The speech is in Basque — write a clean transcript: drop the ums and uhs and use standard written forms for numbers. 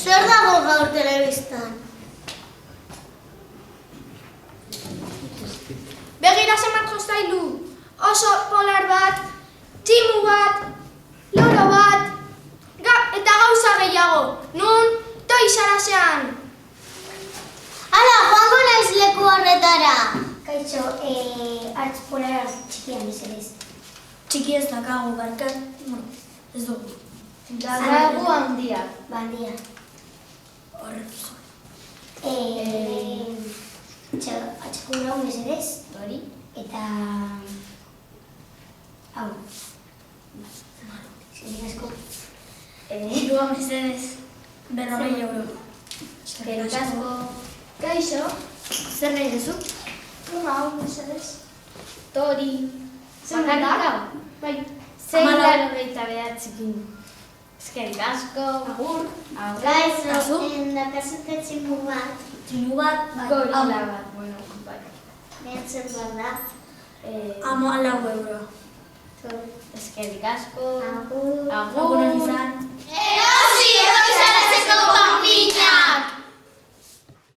Zer dago gaur telebistan? Begira zenbat jostailu, oso polar bat, tximu bat, loro bat, eta gauza gehiago. Nun, Toys R-Usean. Hala, joango naiz leku horretara. Kaixo, hartz polar txikian mesedez. Txiki ez dakago, barkat, ez dugu. Dakago handia. Handia. Horretu zuen. Atxeko grau mesedez, hori, eta... hau. Eskerrik asko. Dirua mesedez, 40 euro. Eskerrik asko. Kaixo, zer nahi duzu? Hau, mesedez. Tori. Zer nahi da? Bai. 6,99. Eskerrik asko. Agur. Kaixo, dakazute tximu bat. Tximu bat, Gorila bat. Bueno, bai. Behatzen bat da. 14 euro. Tor. Eskerrik asko. Agur. Agur izan.